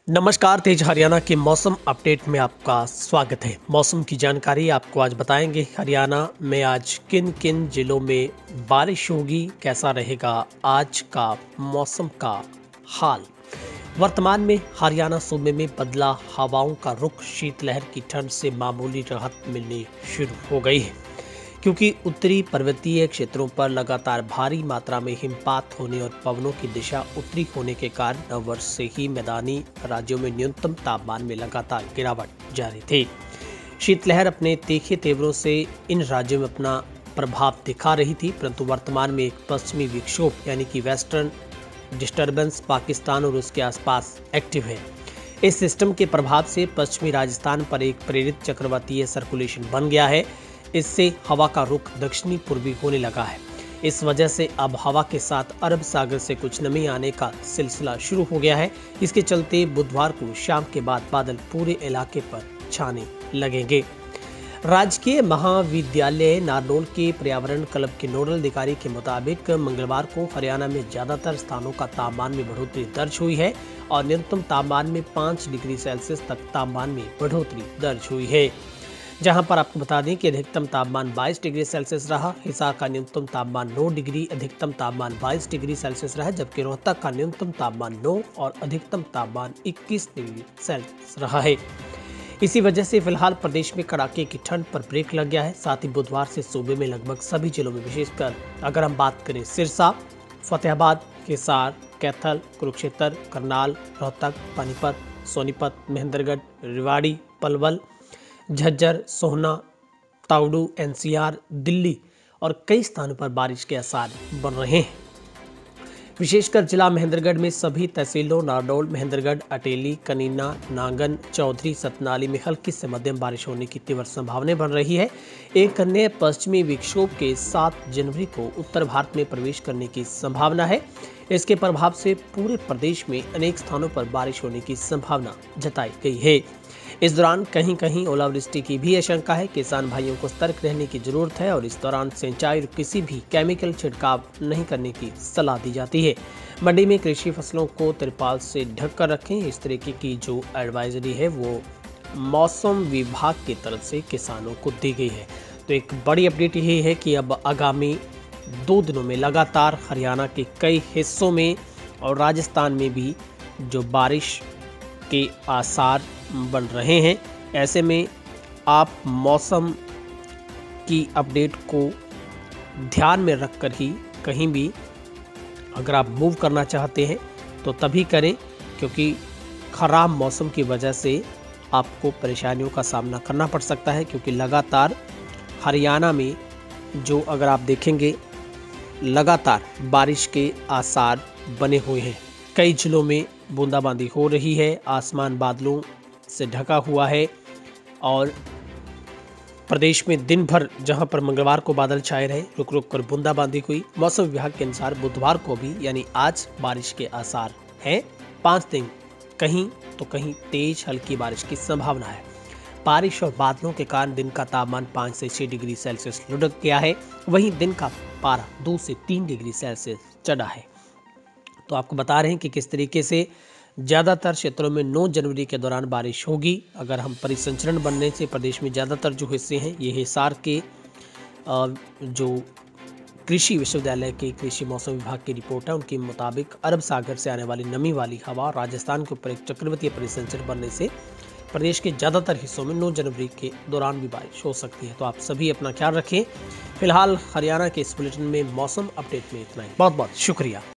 नमस्कार, तेज हरियाणा के मौसम अपडेट में आपका स्वागत है। मौसम की जानकारी आपको आज बताएंगे। हरियाणा में आज किन किन जिलों में बारिश होगी, कैसा रहेगा आज का मौसम का हाल। वर्तमान में हरियाणा सूबे में बदला हवाओं का रुख, शीतलहर की ठंड से मामूली राहत मिलनी शुरू हो गई है, क्योंकि उत्तरी पर्वतीय क्षेत्रों पर लगातार भारी मात्रा में हिमपात होने और पवनों की दिशा उत्तरी होने के कारण नववर्ष से ही मैदानी राज्यों में न्यूनतम तापमान में लगातार गिरावट जारी थी। शीतलहर अपने तीखे तेवरों से इन राज्यों में अपना प्रभाव दिखा रही थी, परंतु वर्तमान में एक पश्चिमी विक्षोभ यानी कि वेस्टर्न डिस्टर्बेंस पाकिस्तान और उसके आसपास एक्टिव है। इस सिस्टम के प्रभाव से पश्चिमी राजस्थान पर एक प्रेरित चक्रवातीय सर्कुलेशन बन गया है। इससे हवा का रुख दक्षिणी पूर्वी होने लगा है। इस वजह से अब हवा के साथ अरब सागर से कुछ नमी आने का सिलसिला शुरू हो गया है। इसके चलते बुधवार को शाम के बाद बादल पूरे इलाके पर छाने लगेंगे। राजकीय महाविद्यालय नारनौल के पर्यावरण क्लब के नोडल अधिकारी के मुताबिक मंगलवार को हरियाणा में ज्यादातर स्थानों का तापमान में बढ़ोतरी दर्ज हुई है और न्यूनतम तापमान में 5 डिग्री सेल्सियस तक तापमान में बढ़ोतरी दर्ज हुई है। जहां पर आपको बता दें कि अधिकतम तापमान 22 डिग्री सेल्सियस रहा। हिसार का न्यूनतम तापमान 9 डिग्री, अधिकतम तापमान 22 डिग्री सेल्सियस रहा, जबकि रोहतक का न्यूनतम तापमान 9 और अधिकतम तापमान 21 डिग्री सेल्सियस रहा है। इसी वजह से फिलहाल प्रदेश में कड़ाके की ठंड पर ब्रेक लग गया है। साथ ही बुधवार से सूबे में लगभग सभी जिलों में, विशेषकर अगर हम बात करें सिरसा, फतेहाबाद, हिसार, कैथल, कुरुक्षेत्र, करनाल, रोहतक, पानीपत, सोनीपत, महेंद्रगढ़, रेवाड़ी, पलवल, झज्जर, सोहना, ताउडू, एनसीआर, दिल्ली और कई स्थानों पर बारिश के आसार बन रहे हैं। विशेषकर जिला महेंद्रगढ़ में सभी तहसीलों नारनौल, महेंद्रगढ़, अटेली, कनीना, नांगन, चौधरी, सतनाली में हल्की से मध्यम बारिश होने की तीव्र संभावना बन रही है। एक अन्य पश्चिमी विक्षोभ के 7 जनवरी को उत्तर भारत में प्रवेश करने की संभावना है। इसके प्रभाव से पूरे प्रदेश में अनेक स्थानों पर बारिश होने की संभावना जताई गई है। इस दौरान कहीं कहीं ओलावृष्टि की भी आशंका है। किसान भाइयों को सतर्क रहने की जरूरत है और इस दौरान सिंचाई और किसी भी केमिकल छिड़काव नहीं करने की सलाह दी जाती है। मंडी में कृषि फसलों को तिरपाल से ढक कर रखें। इस तरीके की जो एडवाइजरी है वो मौसम विभाग की तरफ से किसानों को दी गई है। तो एक बड़ी अपडेट यही है कि अब आगामी 2 दिनों में लगातार हरियाणा के कई हिस्सों में और राजस्थान में भी जो बारिश के आसार बन रहे हैं। ऐसे में आप मौसम की अपडेट को ध्यान में रखकर ही कहीं भी अगर आप मूव करना चाहते हैं तो तभी करें, क्योंकि खराब मौसम की वजह से आपको परेशानियों का सामना करना पड़ सकता है। क्योंकि लगातार हरियाणा में जो अगर आप देखेंगे लगातार बारिश के आसार बने हुए हैं। कई जिलों में बूंदाबांदी हो रही है, आसमान बादलों से ढका हुआ है और प्रदेश में दिन भर जहां पर मंगलवार को बादल छाए रहे, रुक रुक कर बूंदाबांदी हुई। मौसम विभाग के अनुसार बुधवार को भी यानी आज बारिश के आसार हैं। 5 दिन कहीं तो कहीं तेज हल्की बारिश की संभावना है। बारिश और बादलों के कारण दिन का तापमान 5 से 6 डिग्री सेल्सियस लुढ़क गया है। वहीं दिन का पारा 2 से 3 डिग्री सेल्सियस चढ़ा है। तो आपको बता रहे हैं कि किस तरीके से ज़्यादातर क्षेत्रों में 9 जनवरी के दौरान बारिश होगी। अगर हम परिसंचरण बनने से प्रदेश में ज़्यादातर जो हिस्से हैं, ये हिसार के जो कृषि विश्वविद्यालय के कृषि मौसम विभाग की रिपोर्ट है, उनके मुताबिक अरब सागर से आने वाली नमी वाली हवा राजस्थान के ऊपर एक चक्रवातीय परिसंचरण बनने से प्रदेश के ज़्यादातर हिस्सों में 9 जनवरी के दौरान भी बारिश हो सकती है। तो आप सभी अपना ख्याल रखें। फिलहाल हरियाणा के इस बुलेटिन में मौसम अपडेट में इतना ही। बहुत बहुत शुक्रिया।